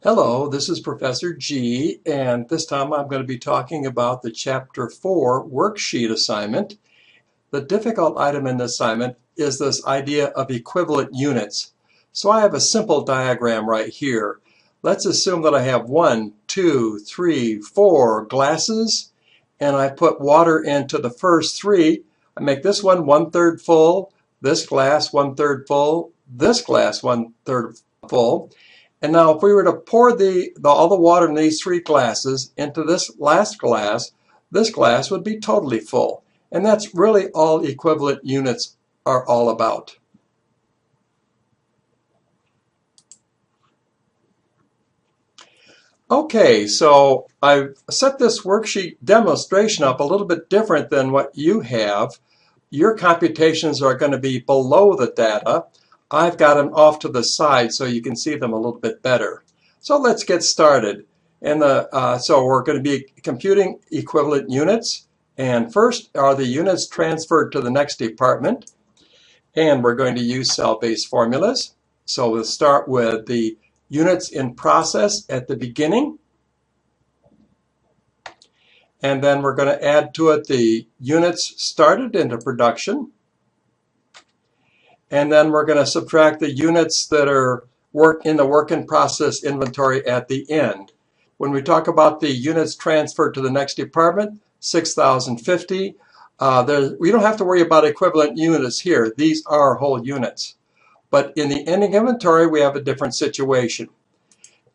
Hello, this is Professor G, and this time I'm going to be talking about the Chapter 4 worksheet assignment. The difficult item in the assignment is this idea of equivalent units. So I have a simple diagram right here. Let's assume that I have 1, 2, 3, 4 glasses, and I put water into the first 3. I make this one 1/3 full, this glass 1/3 full, this glass 1/3 full. And now if we were to pour all the water in these 3 glasses into this last glass, this glass would be totally full. And that's really all equivalent units are all about. Okay, so I've set this worksheet demonstration up a little bit different than what you have. Your computations are going to be below the data. I've got them off to the side so you can see them a little bit better. So let's get started. So we're going to be computing equivalent units. And first are the units transferred to the next department. And we're going to use cell-based formulas. So we'll start with the units in process at the beginning. And then we're going to add to it the units started into production. And then we're going to subtract the units that are in the work in process inventory at the end. When we talk about the units transferred to the next department, 6,050, we don't have to worry about equivalent units here. These are whole units. But in the ending inventory, we have a different situation.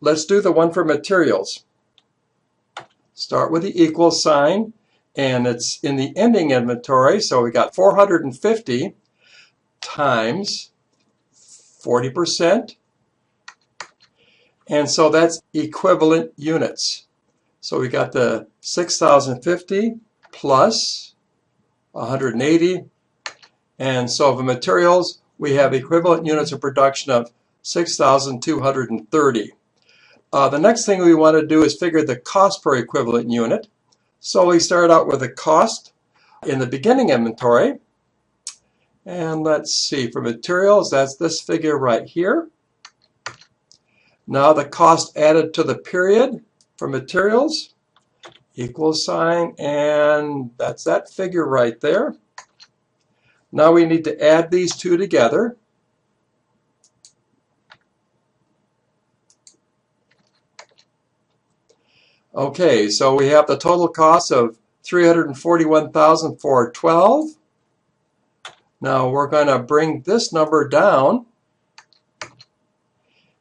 Let's do the one for materials. Start with the equal sign, and it's in the ending inventory, so we got 450 times 40%, and so that's equivalent units. So we got the 6,050 plus 180, and so for materials we have equivalent units of production of 6,230. The next thing we want to do is figure the cost per equivalent unit. So we start out with the cost in the beginning inventory. And let's see, for materials, that's this figure right here. Now the cost added to the period for materials, equal sign, and that's that figure right there. Now we need to add these two together. Okay, so we have the total cost of $341,412. Now we're going to bring this number down,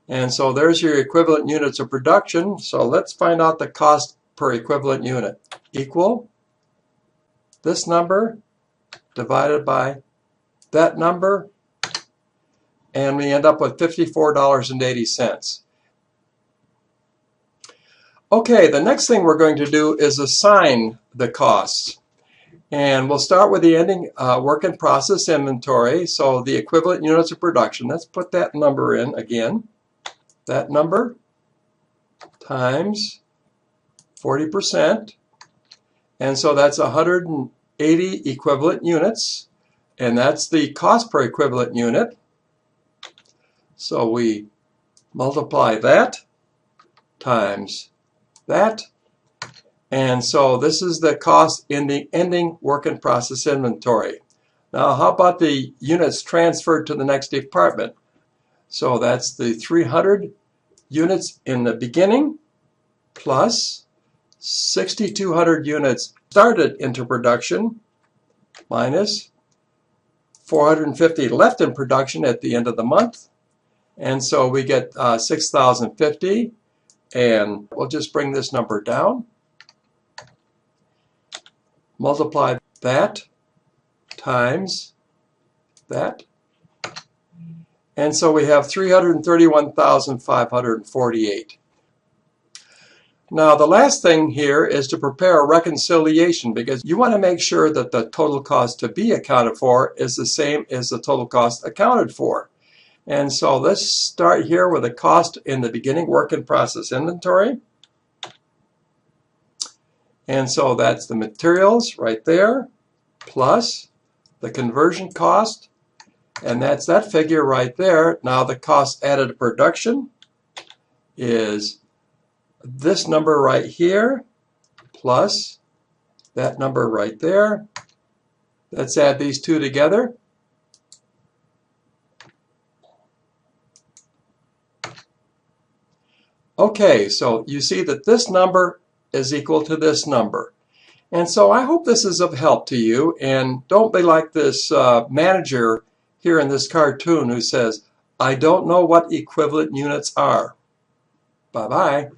and so there's your equivalent units of production. So let's find out the cost per equivalent unit. Equal this number divided by that number, and we end up with $54.80. Okay, the next thing we're going to do is assign the costs. And we'll start with the ending work in process inventory. So the equivalent units of production, let's put that number in again. That number times 40%. And so that's 180 equivalent units. And that's the cost per equivalent unit. So we multiply that times that. And so this is the cost in the ending work in process inventory. Now how about the units transferred to the next department? So that's the 300 units in the beginning plus 6,200 units started into production minus 450 left in production at the end of the month. And so we get 6,050, and we'll just bring this number down. Multiply that times that. And so we have 331,548. Now the last thing here is to prepare a reconciliation, because you want to make sure that the total cost to be accounted for is the same as the total cost accounted for. And so let's start here with the cost in the beginning work in process inventory. And so that's the materials right there, plus the conversion cost, and that's that figure right there. Now the cost added to production, is this number right here plus that number right there. Let's add these two together. Okay, so you see that this number is equal to this number. And so I hope this is of help to you, and don't be like this manager here in this cartoon who says, I don't know what equivalent units are. Bye-bye.